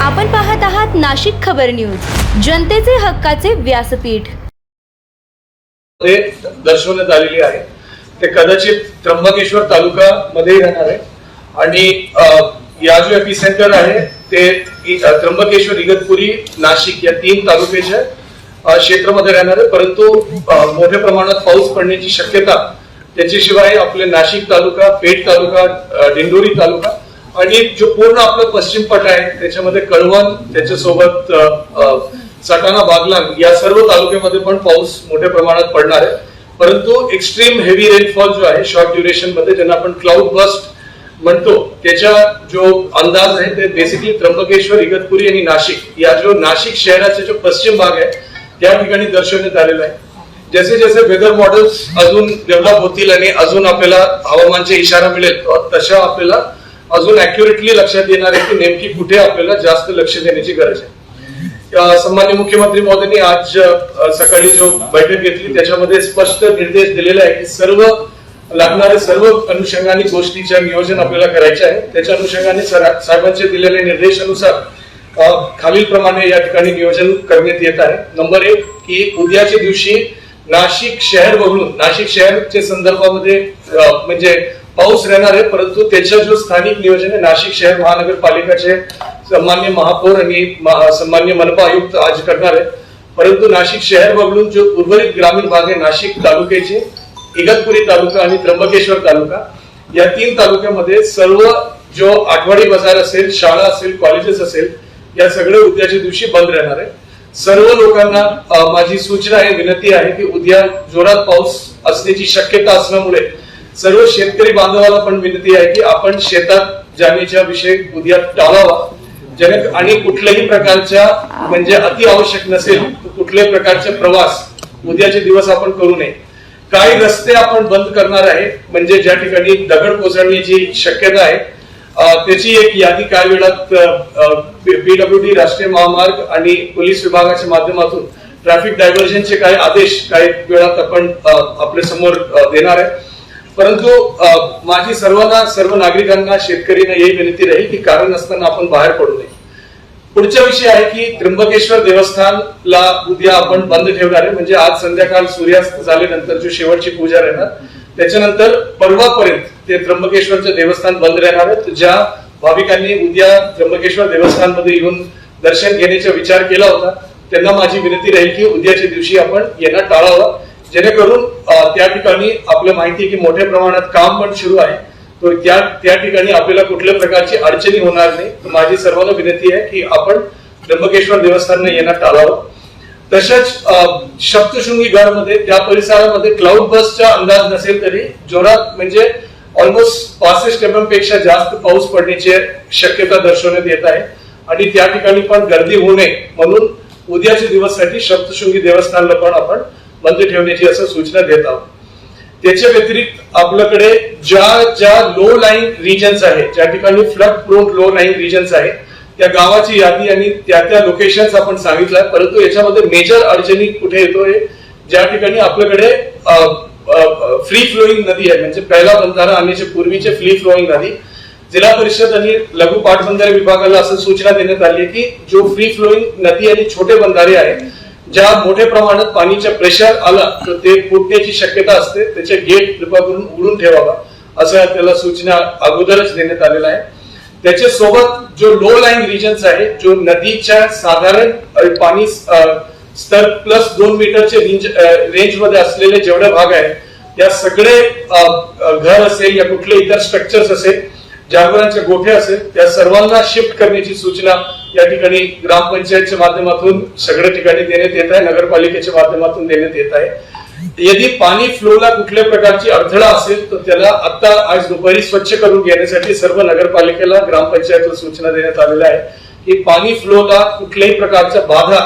आपण पाहत आहात नाशिक खबर न्यूज, जनतेचे हक्काचे व्यासपीठ. ते दर्शवण्यात आलेली आहे. ते कदाचित त्र्यंबकेश्वर तालुका मध्ये राहणार आहे आणि या जो एपिसेंटर आहे ते त्र्यंबकेश्वर, इगतपुरी, नाशिक या 3 तालुक्याच्या क्षेत्रामध्ये राहणार आहे. परंतु मोठ्या प्रमाणात पाऊस पडण्याची शक्यता, त्याच्याशिवाय आपले नाशिक तालुका, पेठ तालुका, दिंडोरी तालुका आणि जो पूर्ण आपला पश्चिम पट आहे त्याच्यामध्ये कळवण, त्याच्यासोबत सटाणा, बागलाण या सर्व तालुक्यामध्ये पण पाऊस मोठ्या प्रमाणात पडणार आहे. परंतु एक्स्ट्रीम हेवी रेनफॉल जो आहे शॉर्ट ड्युरेशन मध्ये, ज्यांना आपण क्लाउड बस्ट म्हणतो, त्याचा जो अंदाज आहे ते बेसिकली त्र्यंबकेश्वर, इगतपुरी आणि नाशिक या जो नाशिक शहराचा जो पश्चिम भाग आहे त्या ठिकाणी दर्शवण्यात आलेला आहे. जसे जसे वेदर मॉडेल्स अजून डेव्हलप होतील आणि अजून आपल्याला हवामानचे इशारा मिळेल तशा आपल्याला अजून ऍक्युरेटली लक्षात येणार आहे की नेमकी कुठे आपल्याला जास्त लक्ष देण्याची गरज आहे. सन्माननीय मुख्यमंत्री महोदयांनी आज सकाळी जो बैठक घेतली त्याच्यामध्ये स्पष्ट निर्देश दिलेला आहे की सर्व लागणारे सर्व अनुषंगाने गोष्टीच्या नियोजन आपल्याला करायचे आहे. त्याच्या अनुषंगाने साहेबांचे दिलेल्या निर्देशानुसार खालील प्रमाणे या ठिकाणी नियोजन करण्यात येत आहे. नंबर 1 की उद्याच्या दिवशी नाशिक शहर बघून, नाशिक शहरच्या संदर्भामध्ये म्हणजे पाऊस राहणार आहे, परंतु त्याच्या जो स्थानिक नियोजन आहे नाशिक शहर महानगरपालिकाचे सन्मान्य महापौर आणि सन्मान्य मनपा आयुक्त आज करणार आहे. परंतु नाशिक शहर बघून जो उर्वरित ग्रामीण भाग आहे नाशिक तालुक्याचे, इगतपुरी तालुका आणि त्र्यंबकेश्वर तालुका या 3 तालुक्यामध्ये सर्व जो आठवडी बाजार असेल, शाळा असेल, कॉलेजेस असेल, या सगळे उद्याच्या दिवशी बंद राहणार आहे. सर्व लोकांना माझी सूचना आहे, विनंती आहे की उद्या जोरात पाऊस असण्याची शक्यता असल्यामुळे सर्व शेतकरी बांधवाला पण विनंती आहे की आपण शेतात जाण्याचा विषय उद्या टाळावा. आणि कुठल्याही प्रकारच्या म्हणजे अति आवश्यक नसेल कुठल्याही प्रकारचे प्रवास उद्याचे दिवस आपण करू नये. काही रस्ते आपण बंद करणार आहे, म्हणजे ज्या ठिकाणी दगड कोसळण्याची शक्यता आहे त्याची एक यादी काही वेळात PWD, राष्ट्रीय महामार्ग आणि पोलीस विभागाच्या माध्यमातून ट्रॅफिक डायव्हर्जनचे काही आदेश काही वेळात आपण आपल्या समोर देणार आहे. परंतु माझी सर्व नागरिकांना, शेतकऱ्यांना ही विनंती राहील की कारण असताना आपण बाहेर पडू नये. पुढचा विषय आहे की त्र्यंबकेश्वर देवस्थानला उद्या आपण बंद ठेवणार आहे, म्हणजे आज संध्याकाळ सूर्यास्त झाल्यानंतर जो शेवटची पूजा राहणार त्याच्यानंतर परवापर्यंत ते त्र्यंबकेश्वरचं देवस्थान बंद राहणार आहे. ज्या भाविकांनी उद्या त्र्यंबकेश्वर देवस्थान मध्ये येऊन दर्शन घेण्याचा विचार केला होता त्यांना माझी विनंती राहील की उद्याच्या दिवशी आपण येणं टाळावं, जेणेकरून त्या ठिकाणी आपल्याला माहिती आहे की मोठ्या प्रमाणात काम पण सुरू आहे, तो त्या ठिकाणी आपल्याला कुठल्या प्रकारची अडचणी होणार नाही. माझी सर्वांना विनंती आहे की आपण त्र्यंबकेश्वर देवस्थानाला येणं टाळावं. तसेच सप्तशृंगी गडमध्ये त्या परिसरामध्ये क्लाउड बसचा अंदाज नसेल तरी जोरात म्हणजे ऑलमोस्ट 65 mm पेक्षा जास्त पाऊस पडण्याची शक्यता दर्शवण्यात येत आहे आणि त्या ठिकाणी पण गर्दी होऊ नये म्हणून उद्याच्या दिवसासाठी सप्तशृंगी देवस्थानला पण आपण बंद ठेवण्याची असं सूचना देत आहोत. त्याच्या व्यतिरिक्त आपल्याकडे ज्या लो लाईन रिजन्स आहे, ज्या ठिकाणी flood prone low line regions आहे त्या गावाची यादी आणि त्या लोकेशन्स आपण सांगितलं, परंतु याच्यामध्ये मेजर अडचणी कुठे येतोय, ज्या ठिकाणी आपल्याकडे फ्री फ्लोईंग नदी आहे, म्हणजे पहिला बंधारा आणण्याच्या पूर्वीचे फ्री फ्लोईंग नदी. जिल्हा परिषद आणि लघु पाटबंधारे विभागाला असं सूचना देण्यात आली आहे की जो फ्री फ्लोईंग नदी आणि छोटे बंधारे आहेत ज्या मोठ्या प्रमाणात पाणीचा प्रेशर आला तर ते फुटण्याची शक्यता असते, त्याचे गेट कृपा करून उघडून ठेवावा असं त्याला सूचना अगोदरच देण्यात आलेला आहे. त्याच्या सोबत जो लो लाईन रिजन्स आहे, जो नदीच्या साधारण पाणी स्तर प्लस 2 मीटरचे रेंज मध्ये असलेले जेवढे भाग आहेत त्या सगळे घर असेल या कुठले इतर स्ट्रक्चर्स असेल, जानवरांचे गोठे असेल, त्या सर्वांना शिफ्ट करण्याची सूचना या ठिकाणी ग्रामपंचायतच्या माध्यमातून सगळ्या ठिकाणी देण्यात येत आहे, नगरपालिकेच्या माध्यमातून देण्यात येत आहे. यदि पाणी फ्लोला कुठल्या प्रकारची अडथळा असेल तर त्याला आता आज दुपारी स्वच्छ करून घेण्यासाठी सर्व नगरपालिकेला, ग्रामपंचायतला सूचना देण्यात आलेल्या आहे की पाणी फ्लोला कुठल्याही प्रकारच्या बाधा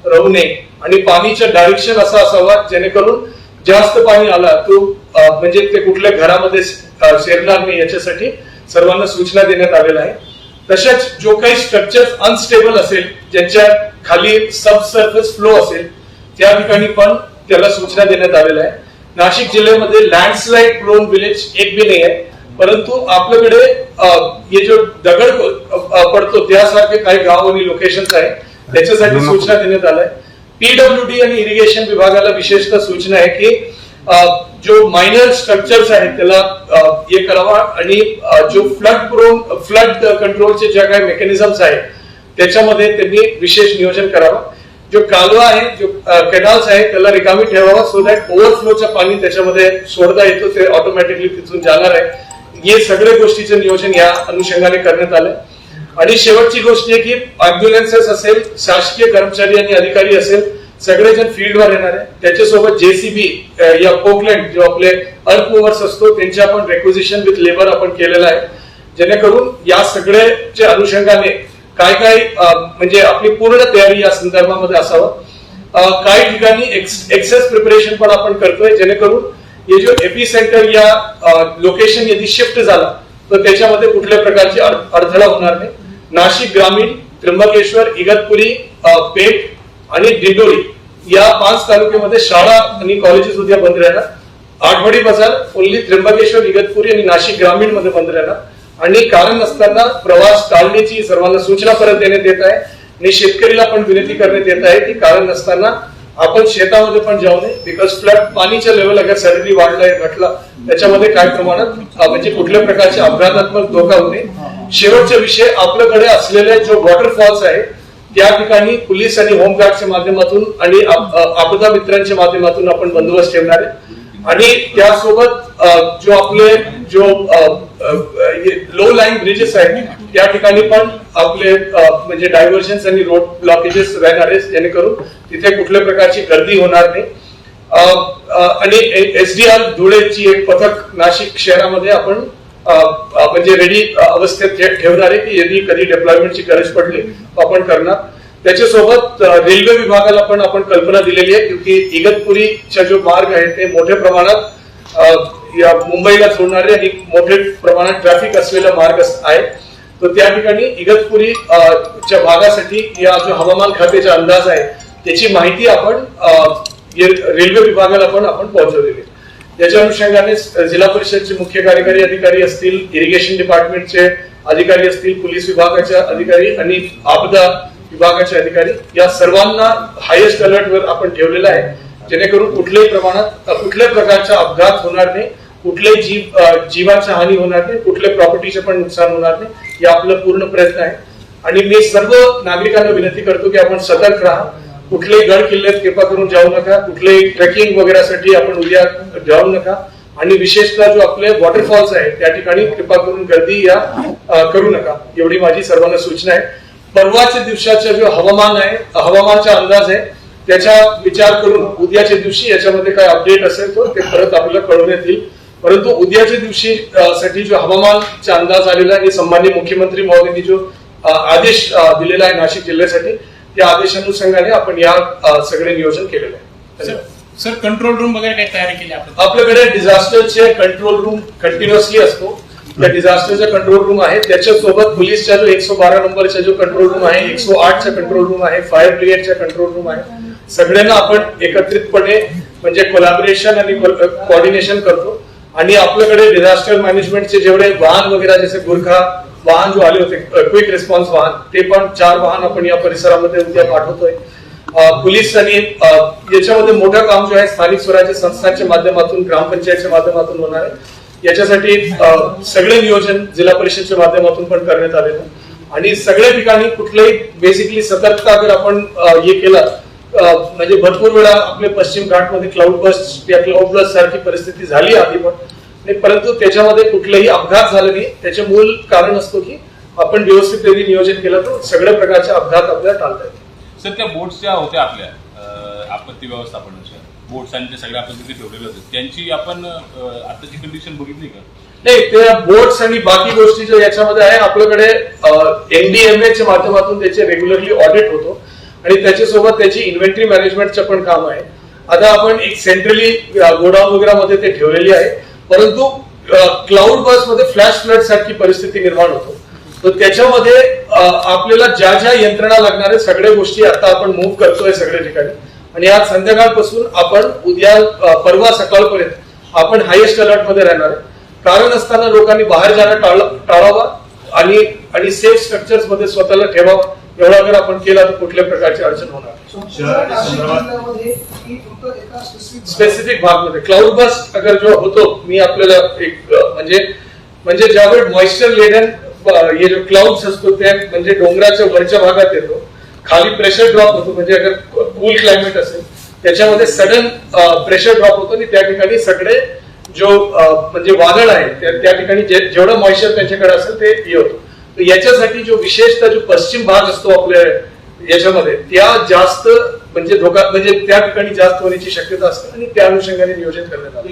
राहू नये आणि पाणीचं डायरेक्शन असं असावा जेणेकरून जास्त पाणी आला तो म्हणजे ते कुठल्या घरामध्ये शिरणार नाही, याच्यासाठी सर्वांना सूचना देण्यात आलेल्या आहे. तसेच जो काही स्ट्रक्चर अनस्टेबल असेल, ज्यांच्या खाली सबसर्फेस फ्लो असेल, त्या ठिकाणी पण त्याला सूचना देण्यात आलेल्या आहे. नाशिक जिल्ह्यामध्ये लँडस्लाइड प्रोन विलेज एक बी नाही आहे. परंतु आपल्याकडे हे जो दगड पडतो त्यासारखे काही गाव आणि लोकेशन्स आहेत, त्याच्यासाठी सूचना देण्यात आल्या. पीडब्ल्यूडी आणि इरिगेशन विभागाला विशेषतः सूचना आहे की जो मायनर स्ट्रक्चर्स आहेत त्याला हे करावा आणि जो फ्लड कंट्रोलचे ज्या काही मेकॅनिझम्स आहेत त्याच्यामध्ये त्यांनी विशेष नियोजन करावं. जो कालवा आहे, जो कॅनल्स आहे त्याला रिकामी ठेवावा, सो दॅट ओव्हरफ्लोचं पाणी त्याच्यामध्ये सोडता येतो, ते ऑटोमॅटिकली तिथून जाणार आहे. हे सगळ्या गोष्टीचं नियोजन या अनुषंगाने करण्यात आलंय. आणि शेवटची गोष्ट आहे की अँब्युलन्सेस असेल, शासकीय कर्मचारी आणि अधिकारी असेल, सगळेजण फील्डवर येणार आहे. त्याच्यासोबत जेसीबी या पोकलँड जो आपले अर्थ मुव्हर्स असतो त्यांच्या आपण रेक्विजिशन विथ लेबर आपण केलेलं आहे, जेणेकरून या सगळ्याच्या अनुषंगाने काय काय म्हणजे आपली पूर्ण तयारी या संदर्भामध्ये असावं. काही ठिकाणी एक्सेस प्रिपरेशन पण आपण करतोय, जेणेकरून हे जो एपी सेंटर या लोकेशन यदि शिफ्ट झाला तर त्याच्यामध्ये कुठल्या प्रकारची अडथळा होणार नाही. नाशिक ग्रामीण, त्र्यंबकेश्वर, इगतपुरी, पेठ आणि दिंडोरी या 5 तालुक्यामध्ये शाळा आणि कॉलेजेस उद्या बंद राहणार. आठवडी बाजार ओन्ली त्र्यंबकेश्वर, इगतपुरी आणि नाशिक ग्रामीण मध्ये बंद राहणार. आणि कारण नसताना प्रवास टाळण्याची सर्वांना सूचना परत देण्यात येत आहे. आणि शेतकरीला पण विनंती करण्यात येत आहे की कारण नसताना आपण शेतामध्ये पण जाऊ नये, बिकॉज फ्लड पाणीच्या लेवल अगर सडनली वाढलाय घटला त्याच्यामध्ये काही प्रमाणात म्हणजे कुठल्या प्रकारचे अपघातात्मक धोका होऊ नये. शेवटचा विषय, आपल्याकडे असलेले जो वॉटरफॉल्स आहे त्या ठिकाणी पोलीस आणि होमगार्डच्या माध्यमातून आणि आपदा मित्रांच्या माध्यमातून आपण बंदोबस्त ठेवणार आहे. आणि त्यासोबत जो आपले जो लो लाईन ब्रिजेस आहेत त्या ठिकाणी पण आपले म्हणजे डायव्हर्जन्स आणि रोड ब्लॉकेजेस राहणार आहेत, जेणेकरून तिथे कुठल्या प्रकारची गर्दी होणार नाही. आणि एसडीआर धुळेची एक पथक नाशिक शहरामध्ये आपण म्हणजे रेडी अवस्थेत ठेवणार आहे की यदि कधी डेप्लॉयमेंटची गरज पडली तर आपण करणार. त्याच्यासोबत रेल्वे विभागाला पण आपण कल्पना दिलेली आहे, क्योंकि इगतपुरीचा जो मार्ग आहे ते मोठ्या प्रमाणात या मुंबईला जोडणारे आणि मोठ्या प्रमाणात ट्रॅफिक असलेला मार्ग आहे. तर त्या ठिकाणी इगतपुरी च्या भागासाठी या जो हवामान खात्याचा अंदाज आहे त्याची माहिती आपण रेल्वे विभागाला पण आपण पोहोचवलेली आहे. याच्या अनुषंगाने जिल्हा परिषदचे मुख्य कार्यकारी अधिकारी असतील, इरिगेशन डिपार्टमेंटचे अधिकारी असतील, पोलीस विभागाचे अधिकारी आणि आपदा विभागाचे अधिकारी या सर्वांना हायेस्ट अलर्ट वर आपण ठेवलेला आहे, जेणेकरून कुठल्याही प्रमाणात कुठल्याही प्रकारचा अपघात होणार नाही, कुठल्याही जीवाची हानी होणार नाही, कुठल्याही प्रॉपर्टीचे पण नुकसान होणार नाही. या आपला पूर्ण प्रयत्न आहे. आणि मी सर्व नागरिकांना विनंती करतो की आपण सतर्क राहा, कुठलेही गड किल्ल्यात कृपा करून जाऊ नका, कुठलेही ट्रेकिंग वगैरेसाठी आपण उद्या जाऊ नका. आणि विशेषतः जो आपले वॉटरफॉल्स आहे त्या ठिकाणी कृपा करून गर्दी या करू नका, एवढी माझी सर्वांना सूचना आहे. परवाच्या दिवसाचा जो हवामान आहे, हवामानचा अंदाज आहे, त्याचा विचार करून उद्याच्या दिवशी याच्यामध्ये काय अपडेट असेल तो ते परत आपल्याला कळवण्यात येईल. परंतु उद्याच्या दिवशी साठी जो हवामानचा अंदाज आलेला आहे, सन्माननीय मुख्यमंत्री महोदयांनी जो आदेश दिलेला आहे नाशिक जिल्ह्यासाठी, त्या आदेशानुसार आपण या सगळे नियोजन केलेलं आहे. सर, कंट्रोल रूम वगैरे काही तयारी केली आपल्याकडे डिझास्टरचे कंट्रोल रूम कंटिन्युअसली असतो. त्या डिझास्टरचा कंट्रोल रूम आहे, त्याच्यासोबत पोलीसचा जो 112 नंबरचा जो कंट्रोल रूम आहे, 108चा कंट्रोल रूम आहे, फायर ब्रिगेडचा कंट्रोल रूम आहे. सगळ्यांना आपण एकत्रितपणे म्हणजे कोलॅबोरेशन आणि कोऑर्डिनेशन करतो. आणि आपल्याकडे डिझास्टर मॅनेजमेंटचे जेवढे वाहन वगैरे जसे गुरखा वाहन जो आले होते, क्विक रिस्पॉन्स वाहन, ते पण 4 वाहन आपण या परिसरामध्ये उद्या पाठवतोय. पोलीस आणि याच्यामध्ये मोठं काम जो आहे स्थानिक स्वराज्य संस्थांच्या माध्यमातून, ग्रामपंचायतच्या माध्यमातून होणार आहे. याच्यासाठी सगळे नियोजन जिल्हा परिषदच्या माध्यमातून पण करण्यात आलेलं आहे. आणि सगळ्या ठिकाणी कुठल्याही बेसिकली सतर्कता अगर आपण हे केलं म्हणजे भरपूर वेळा आपल्या पश्चिम घाटमध्ये क्लाउड बस्ट या क्लाउड बस्ट सारखी परिस्थिती झाली आधी पण, परंतु त्याच्यामध्ये कुठलेही अपघात झाले नाही. त्याचे मूल कारण असतो की आपण व्यवस्थित नियोजन केलं तर सगळ्या प्रकारचे अपघात आपल्याला टाळता येतात. सर, त्या बोट्स ज्या होत्या आपल्या आपत्ती व्यवस्थापनाच्या बोट्स आणि ते सगळे आपण तिथे ठेवलेले होते, त्यांची आपण आताची कंडिशन बघितली का? नाही, त्या बोट्स आणि बाकी गोष्टी जो याच्यामध्ये आहे, आपल्याकडे NDMA च्या माध्यमातून त्याचे रेग्युलरली ऑडिट होतो आणि त्याच्यासोबत त्याची इन्व्हेंटरी मॅनेजमेंटचं पण काम आहे. आता आपण एक सेंट्रली गोडाऊन वगैरे मध्ये ते ठेवलेली आहे, परंतु क्लाउड बस मध्ये फ्लॅश फ्लड सारखी परिस्थिती निर्माण होतो. तर त्याच्यामध्ये आपल्याला ज्या ज्या यंत्रणा लागणार आहे सगळ्या गोष्टी आता आपण मूव्ह करतोय सगळ्या ठिकाणी. आणि आज संध्याकाळपासून आपण उद्या परवा सकाळपर्यंत आपण हायेस्ट अलर्ट मध्ये राहणार आहे. कारण असताना लोकांनी बाहेर जाणं टाळावा आणि सेफ स्ट्रक्चर्स मध्ये स्वतःला ठेवावं. एवढा जर आपण केला तर कुठल्या प्रकारची अडचण होणार स्पेसिफिक भागमध्ये. क्लाउड बस्ट अगर जो होतो, मी आपल्याला एक म्हणजे ज्यावेळी मॉइश्चर लेडन हे जो क्लाउड्स असतो ते म्हणजे डोंगराच्या वरच्या भागात येतो, खाली प्रेशर ड्रॉप होतो. म्हणजे अगर कूल क्लायमेट असेल त्याच्यामध्ये सडन प्रेशर ड्रॉप होतो आणि त्या ठिकाणी सगळे जो म्हणजे वादळ आहे त्या ठिकाणी जेवढं मॉइश्चर त्यांच्याकडे असेल ते हे होतं. याच्यासाठी जो विशेषतः जो पश्चिम भाग असतो आपल्या याच्यामध्ये त्या जास्त म्हणजे धोका म्हणजे त्या ठिकाणी जास्त होण्याची शक्यता असते आणि त्या अनुषंगाने नियोजन करण्यात आलं.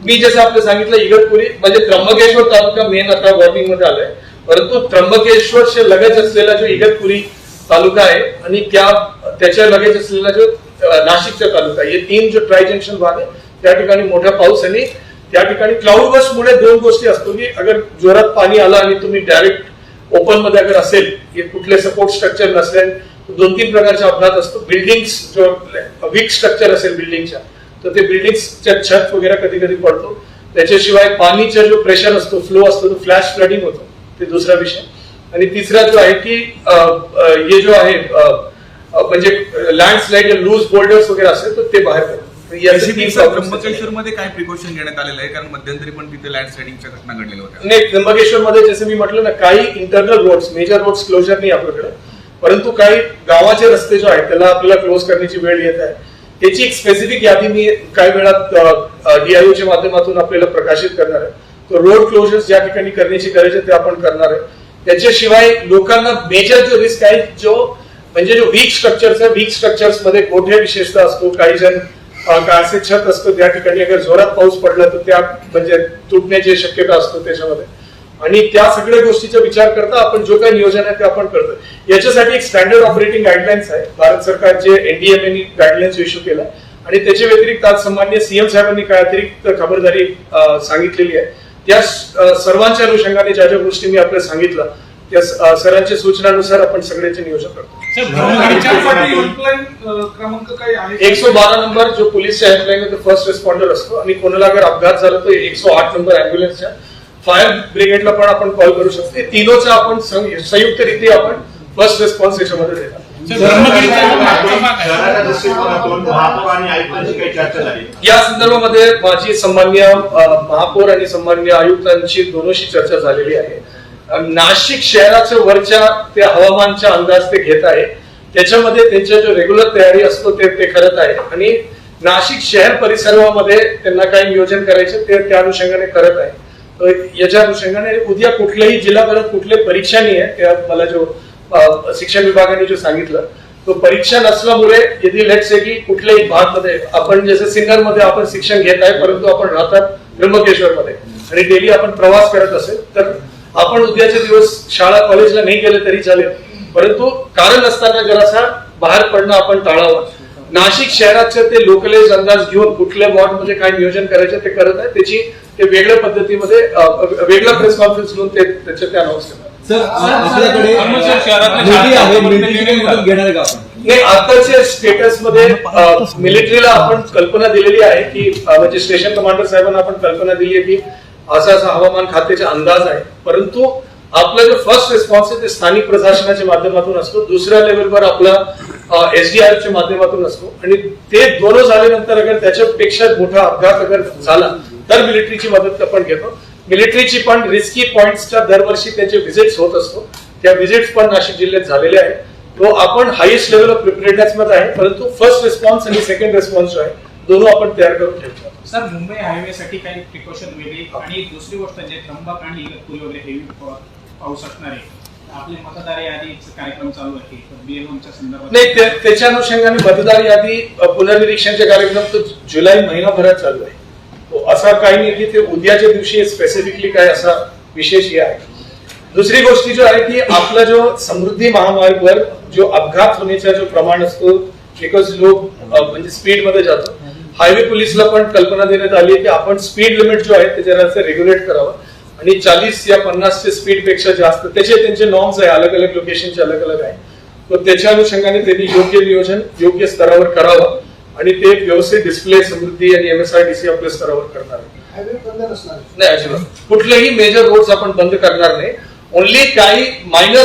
मी जसं आपलं सांगितलं इगतपुरी म्हणजे त्र्यंबकेश्वर तालुका मेन आता वॉर्निंग मध्ये आलाय, परंतु त्र्यंबकेश्वरचे लगेच असलेला जो इगतपुरी तालुका आहे आणि त्याच्या लगेच असलेला जो नाशिकचा तालुका, हे तीन जो ट्राय जंक्शन भाग आहे त्या ठिकाणी मोठा पाऊस आणि त्या ठिकाणी क्लाउड बस्ट मुळे दोन गोष्टी असतो की अगर जोरात पाणी आलं आणि तुम्ही डायरेक्ट ओपन मध्ये अगर असेल की कुठले सपोर्ट स्ट्रक्चर नसले, 2-3 प्रकारचे अपघात असतो. बिल्डिंग्स जो वीक स्ट्रक्चर असेल बिल्डिंगच्या तर ते बिल्डिंगच्या छत वगैरे कधी कधी पडतो. त्याच्याशिवाय पाणीचा जो प्रेशर असतो फ्लो असतो तो फ्लॅश फ्लडिंग होतो, ते दुसरा विषय. आणि तिसरा जो आहे की हे जो आहे म्हणजे लँडस्लाइड लूज बोल्डर्स वगैरे असेल तर ते बाहेर पडतो. त्र्यंबकेश्वर मध्ये काय प्रिकॉशन घेण्यात आलेलं आहे, कारण मध्यंतरी पण तिथे लँडस्लाइडिंगच्या घटना घडलेल्या होत्या. नाही, त्र्यंबकेश्वर मध्ये जसं मी म्हटलं ना, काही internal roads major roads closure नाही आपल्याकडे, परंतु काही गावाचे रस्ते जो आहेत त्याला आपल्याला क्लोज करण्याची वेळ येत आहे. त्याची एक स्पेसिफिक यादी मी काही वेळात डीआयओच्या माध्यमातून आपल्याला प्रकाशित करणार आहे. तो रोड क्लोजर्स ज्या ठिकाणी करण्याची गरज आहे ते आपण करणार आहे. त्याच्याशिवाय लोकांना मेजर जो रिस्क आहे जो म्हणजे जो वीक स्ट्रक्चर्स मध्ये मोठे विशेषता असतो, काही जण असे छत असतो त्या ठिकाणी अगर जोरात पाऊस पडला तर त्या म्हणजे तुटण्याची शक्यता असतो त्याच्यामध्ये. आणि त्या सगळ्या गोष्टीचा विचार करता आपण जो काही नियोजन आहे ते आपण करतो. याच्यासाठी एक स्टँडर्ड ऑपरेटिंग गाईडलाईन्स आहे, भारत सरकारचे एनडीएमएने गाईडलाईन्स इश्यू केला आणि त्याच्या व्यतिरिक्त आज सन्माननीय सीएम साहेबांनी काय अतिरिक्त खबरदारी सांगितलेली आहे. त्या सर्वांच्या अनुषंगाने ज्या ज्या गोष्टी मी आपल्याला सांगितलं त्या सरांच्या सूचनानुसार आपण सगळ्याचे नियोजन करतो. 112 नंबर जो पोलीसच्या हेल्पलाईन फर्स्ट रिस्पॉन्डर असतो आणि कोणाला अगर अपघात झाला तर 108 नंबर अँब्युलन्सच्या फायर ब्रिगेडला पण आपण कॉल करू शकतो. तीनोचा आपण संयुक्तरित्या आपण फर्स्ट रिस्पॉन्स याच्यामध्ये देणार. या संदर्भामध्ये माझी सन्माननीय महापौर आणि सन्माननीय आयुक्तांची दोनोशी चर्चा झालेली आहे. नाशिक शहराच्या वरच्या ते हवामानचा अंदाज ते घेत आहे, त्याच्यामध्ये त्यांच्या जो रेग्युलर तयारी असतो ते करत आहे आणि नाशिक शहर परिसरामध्ये त्यांना काही नियोजन करायचे ते त्या अनुषंगाने करत आहे. याच्या अनुषंगाने उद्या कुठल्याही जिल्हाभरात कुठली परीक्षा नाही आहे, त्या मला जो शिक्षण विभागाने जो सांगितलं तो परीक्षा नसल्यामुळे यदि लेट्स से की कुठल्याही भागमध्ये आपण जसं सिन्नर मध्ये आपण शिक्षण घेत आहे परंतु आपण राहतात त्र्यंबकेश्वर मध्ये आणि डेली आपण प्रवास करत असेल तर आपण उद्याचे दिवस शाळा कॉलेजला नाही गेले तरी चालेल, परंतु कारण असताना जरासा बाहेर पडणं आपण टाळावं. नाशिक शहराचे ते लोकलाइज अंदाज घेऊन कुठल्या वॉर्डमध्ये काय नियोजन करायचं ते करत आहे. त्याची ते वेगळ्या पद्धतीमध्ये वेगळा प्रेस कॉन्फरन्स घेऊन त्याचे ते अनाऊन्स करतात. नाही, आताच्या स्टेटस मध्ये मिलिटरीला आपण कल्पना दिलेली आहे की म्हणजे स्टेशन कमांडर साहेबांना आपण कल्पना दिली आहे की असा हवामान खात्याचा अंदाज आहे, परंतु आपला जो फर्स्ट रिस्पॉन्स आहे ते स्थानिक प्रशासनाच्या माध्यमातून असतो, दुसऱ्या लेवलवर आपला एसडीआरच्या माध्यमातून असतो आणि ते दोन झाल्यानंतर अगर त्याच्यापेक्षा मोठा अपघात अगर झाला तर मिलिटरीची मदत आपण घेतो. मिलिटरीची पण रिस्की पॉइंट्सच्या दरवर्षी त्यांचे व्हिजिट्स होत असतो, त्या व्हिजिट्स पण नाशिक जिल्ह्यात झालेले आहेत. तो आपण हायेस्ट लेवल ऑफ प्रिपेअर्डनेस मध्ये आहे, परंतु फर्स्ट रिस्पॉन्स आणि सेकंड रिस्पॉन्स जो आहे दोन्ही आपण तयार करून ठेवतो. सर, मुंबई हायवे साठी काही प्रिकॉशन वेगळी आणि दुसरी गोष्ट जे त्र्यंबक आणि इगतपुरी वगैरे हेवी पाऊस असणार आहे, आपले मतदार यादीचा कार्यक्रम चालू आहे BLOच्या संदर्भात. नाही, त्याच्या अनुषंगाने मतदार यादी पुनर्निरीक्षणचे कार्यक्रम तो जुलै महिनाभरात चालू आहे. असा काही नाही की ते उद्याच्या दिवशी स्पेसिफिकली काय असा विशेष हे आहे. दुसरी गोष्टी जो आहे की आपला जो समृद्धी महामार्गवर जो अपघात होण्याचा जो प्रमाण असतो बिकॉज लोक म्हणजे स्पीड मध्ये जातो, हायवे पोलिसला पण कल्पना देण्यात आली की आपण स्पीड लिमिट जो आहे ते जरा रेग्युलेट करावं आणि 40 या 50 स्पीड पेक्षा जास्त त्यांचे नॉर्म्स आहे, अलग अलग लोकेशनचे अलग अलग आहे. तर त्याच्या अनुषंगाने त्यांनी योग्य नियोजन योग्य स्तरावर करावं आणि ते व्यवस्थित डिस्प्ले समृद्धी आणि MSRDC आपल्या स्तरावर करणार आहे. नाही, अजिबात कुठलेही मेजर रोड्स आपण बंद करणार नाही. ओनली काही मायनर